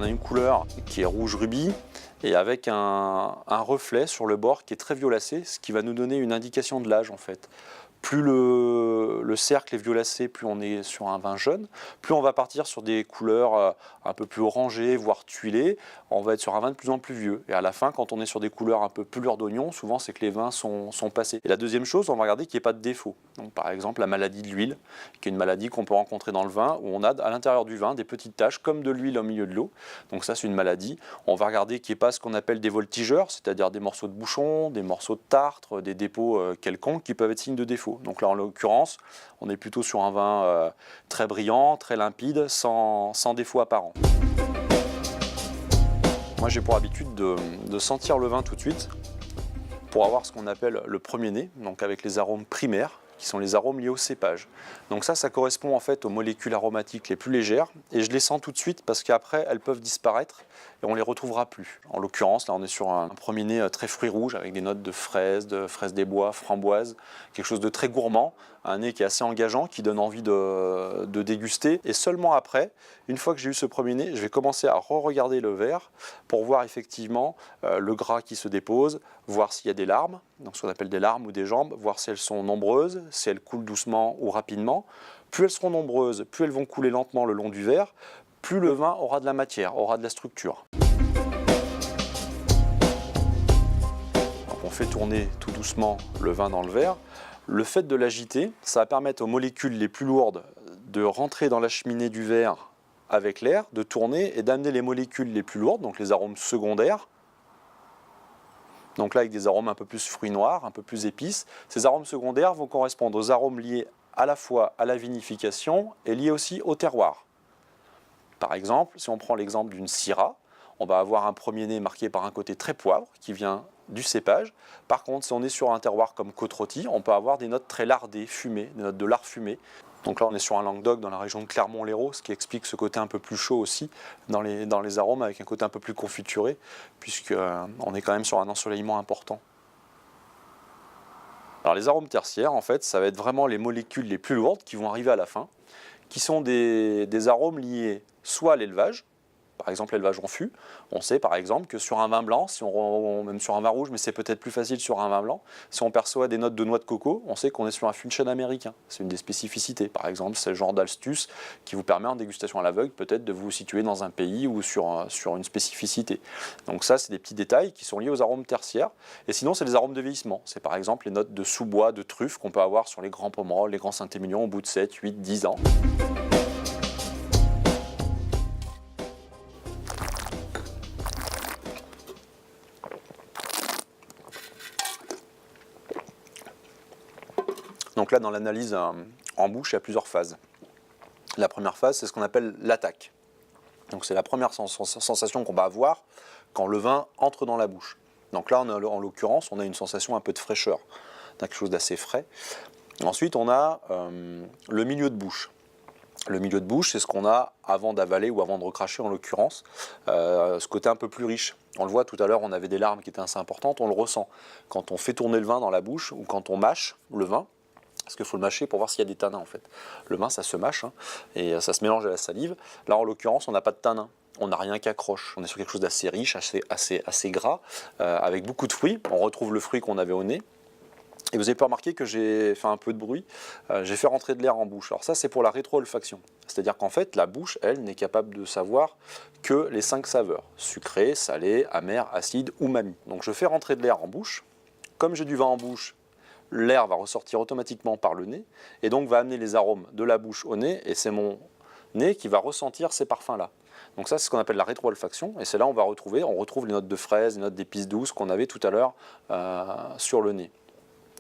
a une couleur qui est rouge rubis et avec un reflet sur le bord qui est très violacé, ce qui va nous donner une indication de l'âge en fait. Plus le cercle est violacé, plus on est sur un vin jeune, plus on va partir sur des couleurs un peu plus orangées, voire tuilées, on va être sur un vin de plus en plus vieux. Et à la fin, quand on est sur des couleurs un peu plus couleur d'oignon, souvent c'est que les vins sont passés. Et la deuxième chose, on va regarder qu'il n'y ait pas de défaut. Donc par exemple la maladie de l'huile, qui est une maladie qu'on peut rencontrer dans le vin, où on a à l'intérieur du vin des petites taches comme de l'huile au milieu de l'eau. Donc ça c'est une maladie. On va regarder qu'il n'y ait pas ce qu'on appelle des voltigeurs, c'est-à-dire des morceaux de bouchon, des morceaux de tartre, des dépôts quelconques qui peuvent être signes de défaut. Donc là, en l'occurrence, on est plutôt sur un vin très brillant, très limpide, sans défaut apparent. Moi, j'ai pour habitude de sentir le vin tout de suite pour avoir ce qu'on appelle le premier nez, donc avec les arômes primaires, qui sont les arômes liés au cépage. Donc ça correspond en fait aux molécules aromatiques les plus légères, et je les sens tout de suite parce qu'après, elles peuvent disparaître et on ne les retrouvera plus. En l'occurrence, là, on est sur un premier nez très fruits rouges, avec des notes de fraises des bois, framboises, quelque chose de très gourmand, un nez qui est assez engageant, qui donne envie de déguster. Et seulement après, une fois que j'ai eu ce premier nez, je vais commencer à re-regarder le verre pour voir effectivement le gras qui se dépose, voir s'il y a des larmes, donc ce qu'on appelle des larmes ou des jambes, voir si elles sont nombreuses, si elles coulent doucement ou rapidement. Plus elles seront nombreuses, plus elles vont couler lentement le long du verre, plus le vin aura de la matière, aura de la structure. Donc on fait tourner tout doucement le vin dans le verre. Le fait de l'agiter, ça va permettre aux molécules les plus lourdes de rentrer dans la cheminée du verre avec l'air, de tourner et d'amener les molécules les plus lourdes, donc les arômes secondaires. Donc là, avec des arômes un peu plus fruits noirs, un peu plus épices. Ces arômes secondaires vont correspondre aux arômes liés à la fois à la vinification et liés aussi au terroir. Par exemple, si on prend l'exemple d'une Syrah, on va avoir un premier nez marqué par un côté très poivre qui vient du cépage. Par contre, si on est sur un terroir comme Côte-Rôtie, on peut avoir des notes très lardées, fumées, des notes de lard fumé. Donc là, on est sur un Languedoc dans la région de Clermont-Lérault, ce qui explique ce côté un peu plus chaud aussi dans les arômes, avec un côté un peu plus confituré, puisqu'on est quand même sur un ensoleillement important. Alors les arômes tertiaires, en fait, ça va être vraiment les molécules les plus lourdes qui vont arriver à la fin, qui sont des arômes liés soit à l'élevage, par exemple l'élevage en fût. On sait par exemple que sur un vin blanc, même sur un vin rouge, mais c'est peut-être plus facile sur un vin blanc, si on perçoit des notes de noix de coco, on sait qu'on est sur un fût de chêne américain. C'est une des spécificités. Par exemple, c'est le genre d'astuce qui vous permet en dégustation à l'aveugle peut-être de vous situer dans un pays ou sur une spécificité. Donc ça, c'est des petits détails qui sont liés aux arômes tertiaires. Et sinon, c'est les arômes de vieillissement. C'est par exemple les notes de sous-bois, de truffe qu'on peut avoir sur les grands Pomerol, les grands Saint-Émilion au bout de 7, 8, 10 ans. Donc là, dans l'analyse en bouche, il y a plusieurs phases. La première phase, c'est ce qu'on appelle l'attaque. Donc c'est la première sensation qu'on va avoir quand le vin entre dans la bouche. Donc là, en l'occurrence, on a une sensation un peu de fraîcheur, quelque chose d'assez frais. Ensuite, on a le milieu de bouche. Le milieu de bouche, c'est ce qu'on a avant d'avaler ou avant de recracher, en l'occurrence, ce côté un peu plus riche. On le voit tout à l'heure, on avait des larmes qui étaient assez importantes, on le ressent. Quand on fait tourner le vin dans la bouche ou quand on mâche le vin, parce qu'il faut le mâcher pour voir s'il y a des tanins en fait. Le vin, ça se mâche et ça se mélange à la salive. Là, en l'occurrence, on n'a pas de tanins. On n'a rien qui accroche. On est sur quelque chose d'assez riche, assez gras, avec beaucoup de fruits. On retrouve le fruit qu'on avait au nez. Et vous avez pu remarquer que j'ai fait un peu de bruit. J'ai fait rentrer de l'air en bouche. Alors ça, c'est pour la rétro-olfaction. C'est-à-dire qu'en fait, la bouche, elle, n'est capable de savoir que les 5 saveurs. Sucré, salé, amer, acide, umami. Donc je fais rentrer de l'air en bouche. Comme j'ai du vin en bouche, l'air va ressortir automatiquement par le nez et donc va amener les arômes de la bouche au nez et c'est mon nez qui va ressentir ces parfums-là. Donc ça, c'est ce qu'on appelle la rétro-olfaction et c'est là où on retrouve les notes de fraises, les notes d'épices douces qu'on avait tout à l'heure sur le nez.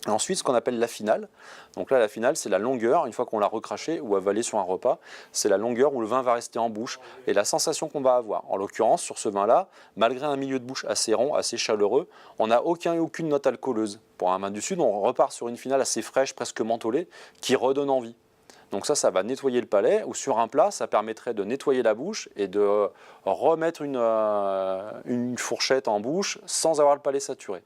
Et ensuite, ce qu'on appelle la finale. Donc là, la finale, c'est la longueur, une fois qu'on l'a recraché ou avalé sur un repas, c'est la longueur où le vin va rester en bouche et la sensation qu'on va avoir. En l'occurrence, sur ce vin-là, malgré un milieu de bouche assez rond, assez chaleureux, on n'a aucune note alcooleuse. Pour un vin du Sud, on repart sur une finale assez fraîche, presque mentholée, qui redonne envie. Donc ça va nettoyer le palais, ou sur un plat, ça permettrait de nettoyer la bouche et de remettre une fourchette en bouche sans avoir le palais saturé.